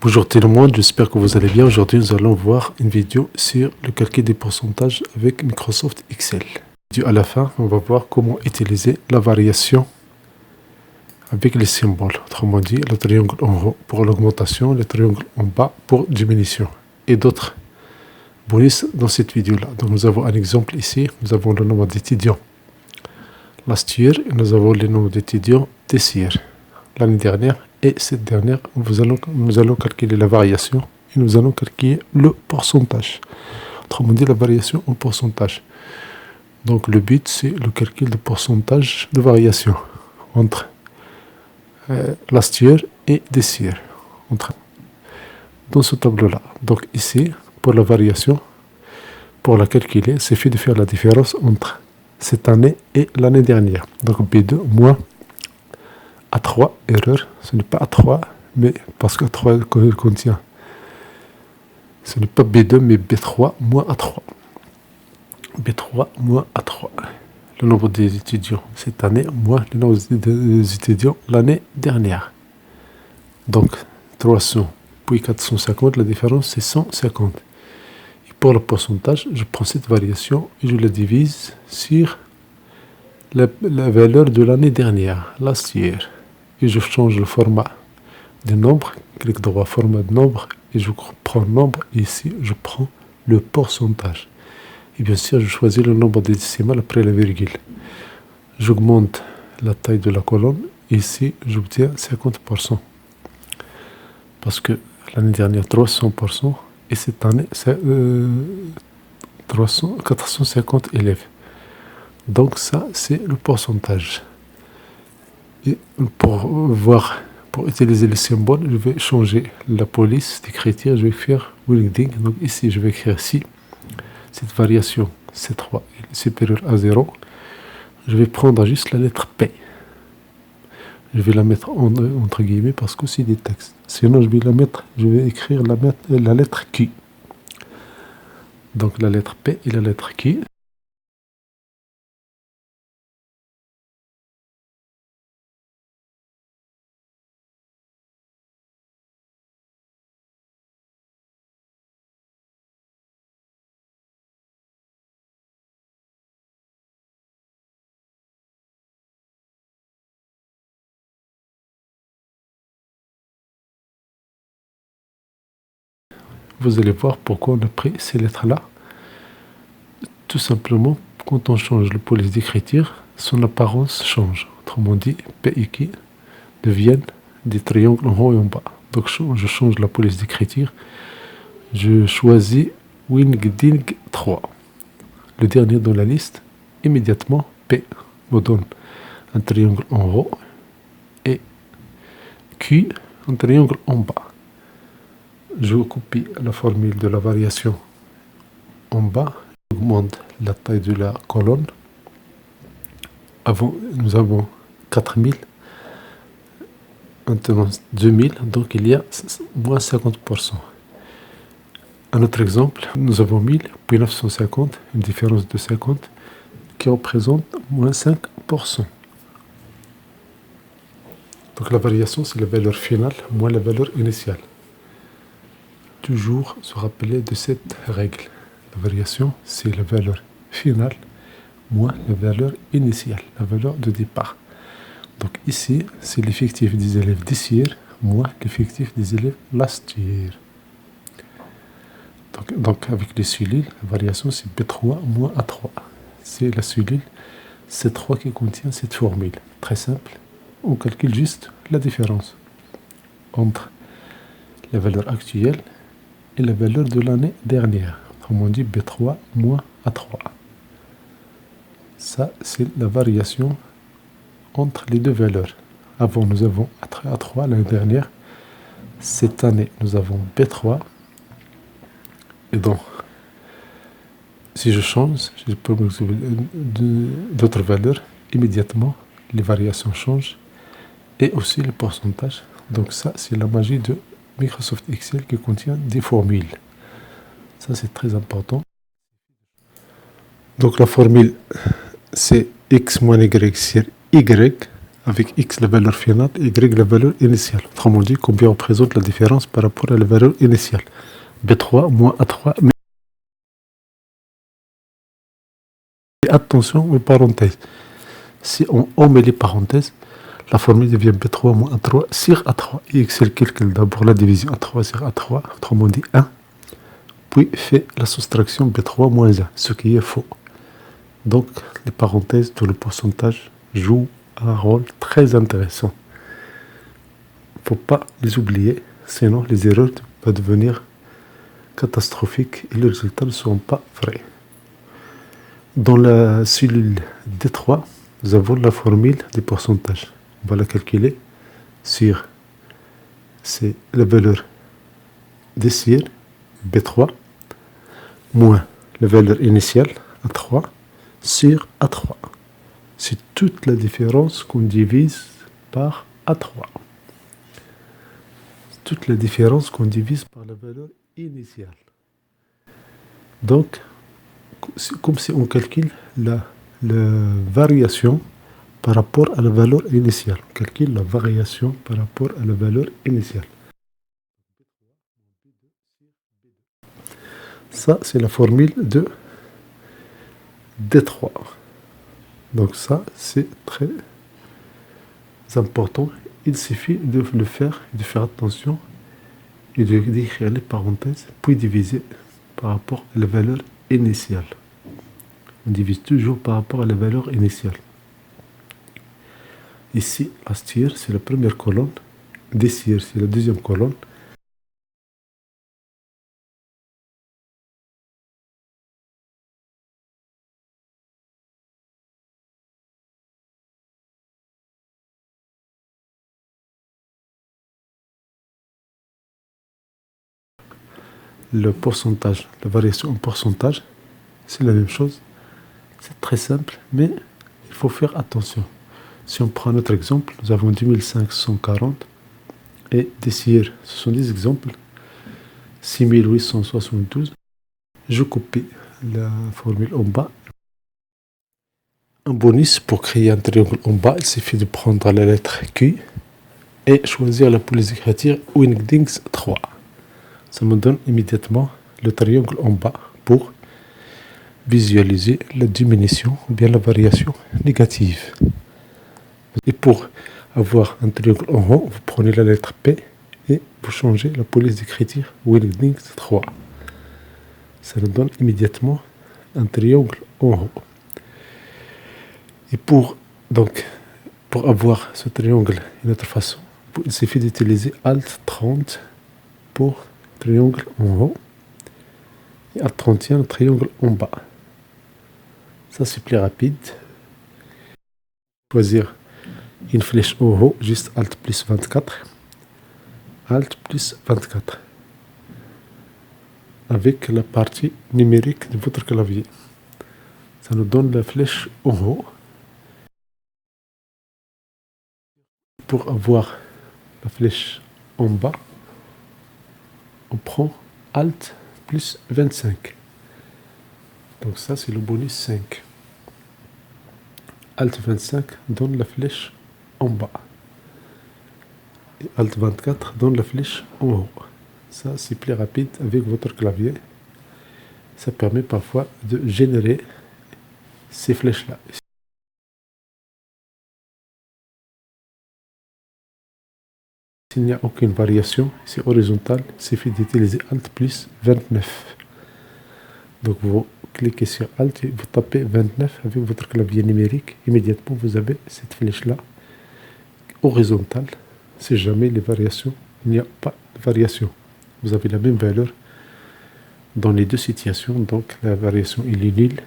Bonjour tout le monde, j'espère que vous allez bien. Aujourd'hui, nous allons voir une vidéo sur le calcul des pourcentages avec Microsoft Excel. À la fin, on va voir comment utiliser la variation avec les symboles. Autrement dit, le triangle en haut pour l'augmentation, le triangle en bas pour diminution et d'autres bonus dans cette vidéo-là. Donc, nous avons un exemple ici. Nous avons le nombre d'étudiants last year et nous avons le nombre d'étudiants this year, l'année dernière. Et cette dernière, nous allons calculer la variation et nous allons calculer le pourcentage. Autrement dit, la variation en pourcentage. Donc, le but, c'est le calcul de pourcentage de variation entre last year et this year. Dans ce tableau-là. Donc, ici, pour la variation, pour la calculer, c'est fait de faire la différence entre cette année et l'année dernière. Donc, B2 moins A3, erreur, ce n'est pas A3, mais parce que A3 contient. Ce n'est pas B2, mais B3 moins A3. B3 moins A3. Le nombre des étudiants cette année moins le nombre des étudiants l'année dernière. Donc, 300 puis 450, la différence c'est 150. Et pour le pourcentage, je prends cette variation et je la divise sur la valeur de l'année dernière, last year. Et je change le format des nombres, clic droit, format de nombre, et je prends nombre, et ici je prends le pourcentage. Et bien sûr, je choisis le nombre des décimales après la virgule. J'augmente la taille de la colonne, et ici j'obtiens 50%. Parce que l'année dernière, 300%, et cette année, c'est 450 élèves. Donc ça, c'est le pourcentage. Et pour utiliser le symbole, je vais changer la police d'écriture, je vais faire winding. Donc ici, je vais écrire si cette variation C3 est supérieure à 0, je vais prendre juste la lettre P. Je vais la mettre entre guillemets parce que c'est des textes. Sinon, je vais écrire la lettre Q. Donc la lettre P et la lettre Q. Vous allez voir pourquoi on a pris ces lettres-là. Tout simplement, quand on change le police d'écriture, son apparence change. Autrement dit, P et Q deviennent des triangles en haut et en bas. Donc je change la police d'écriture. Je choisis Wingding 3. Le dernier dans la liste, immédiatement, P me donne un triangle en haut et Q un triangle en bas. Je copie la formule de la variation en bas, j'augmente la taille de la colonne. Avant, nous avons 4000, maintenant 2000, donc il y a moins 50%. Un autre exemple, nous avons 1000, puis 950, une différence de 50, qui représente moins 5%. Donc la variation, c'est la valeur finale moins la valeur initiale. Toujours se rappeler de cette règle. La variation, c'est la valeur finale moins la valeur initiale, la valeur de départ. Donc ici, c'est l'effectif des élèves this year moins l'effectif des élèves last year. Donc avec les cellules, la variation c'est B3 moins A3. C'est la cellule C3 qui contient cette formule. Très simple. On calcule juste la différence entre la valeur actuelle et la valeur de l'année dernière. Autrement dit, B3 moins A3. Ça, c'est la variation entre les deux valeurs. Avant, nous avons A3 l'année dernière. Cette année, nous avons B3. Et donc, si je change, je peux d'autres valeurs. Immédiatement, les variations changent. Et aussi le pourcentage. Donc ça, c'est la magie de Microsoft Excel qui contient des formules. Ça, c'est très important. Donc la formule, c'est x moins y sur y. avec x la valeur finale et y la valeur initiale. Autrement dit, combien on présente la différence par rapport à la valeur initiale. B3 moins A3. Mais attention aux parenthèses. Si on met les parenthèses, la formule devient B3 moins A3 sur A3. Et Excel calcule d'abord la division A3 sur A3, autrement dit 1, puis fait la soustraction B3 moins 1, ce qui est faux. Donc, les parenthèses dans le pourcentage jouent un rôle très intéressant. Il ne faut pas les oublier, sinon les erreurs vont devenir catastrophiques et les résultats ne seront pas vrais. Dans la cellule D3, nous avons la formule des pourcentages. On va la calculer sur la valeur des CIR, B3, moins la valeur initiale, A3, sur A3. C'est toute la différence qu'on divise par A3. Toute la différence qu'on divise par la valeur initiale. Donc, comme si on calcule la variation par rapport à la valeur initiale. On calcule la variation par rapport à la valeur initiale. Ça, c'est la formule de D3. Donc ça, c'est très important. Il suffit de le faire, de faire attention et d'écrire les parenthèses, puis diviser par rapport à la valeur initiale. On divise toujours par rapport à la valeur initiale. Ici, la STIR, c'est la première colonne. DCIR, c'est la deuxième colonne. Le pourcentage, la variation en pourcentage, c'est la même chose. C'est très simple, mais il faut faire attention. Si on prend notre exemple, nous avons 2540 et DCIR, ce sont des exemples. 6872. Je copie la formule en bas. Un bonus pour créer un triangle en bas, il suffit de prendre la lettre Q et choisir la police d'écriture Wingdings 3. Ça me donne immédiatement le triangle en bas pour visualiser la diminution ou bien la variation négative. Et pour avoir un triangle en haut, vous prenez la lettre P et vous changez la police d'écriture Wingdings 3. Ça nous donne immédiatement un triangle en haut. Et pour avoir ce triangle d'une autre façon, il suffit d'utiliser Alt 30 pour triangle en haut et Alt 31 triangle en bas. Ça, c'est plus rapide. Choisir une flèche en haut, juste Alt plus 24. Alt plus 24. Avec la partie numérique de votre clavier. Ça nous donne la flèche en haut. Pour avoir la flèche en bas, on prend Alt plus 25. Donc ça, c'est le bonus 5. Alt 25 donne la flèche en bas. Et Alt 24 donne la flèche en haut. Ça, c'est plus rapide avec votre clavier. Ça permet parfois de générer ces flèches-là. S'il n'y a aucune variation, c'est horizontal, il suffit d'utiliser Alt plus 29. Donc vous cliquez sur Alt et vous tapez 29 avec votre clavier numérique. Immédiatement, vous avez cette flèche-là horizontale. Si jamais les variations, il n'y a pas de variation. Vous avez la même valeur dans les deux situations, donc la variation est nulle.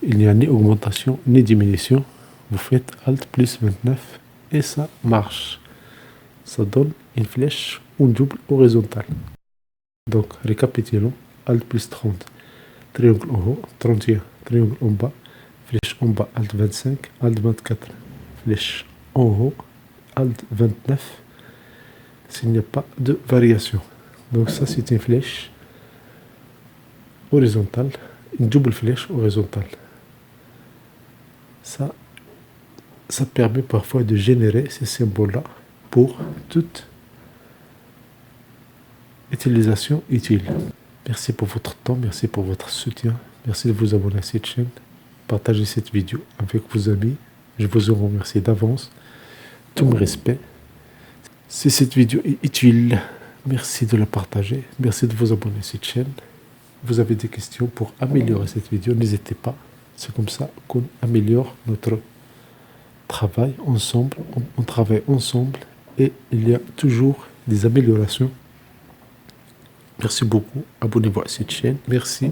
Il n'y a ni augmentation ni diminution. Vous faites Alt plus 29 et ça marche. Ça donne une flèche ou une double horizontale. Donc, récapitulons. Alt plus 30, triangle en haut, 31, triangle en bas, flèche en bas, Alt 25, Alt 24, flèche en haut, Alt 29, s'il n'y a pas de variation. Donc ça, c'est une flèche horizontale, une double flèche horizontale. Ça, ça permet parfois de générer ces symboles-là pour toute utilisation utile. Merci pour votre temps, merci pour votre soutien, merci de vous abonner à cette chaîne, partagez cette vidéo avec vos amis, je vous en remercie d'avance, tout mon respect. Si cette vidéo est utile, merci de la partager, merci de vous abonner à cette chaîne. Vous avez des questions pour améliorer cette vidéo, n'hésitez pas, c'est comme ça qu'on améliore notre travail ensemble, on travaille ensemble et il y a toujours des améliorations. Merci beaucoup, abonnez-vous à cette chaîne, merci.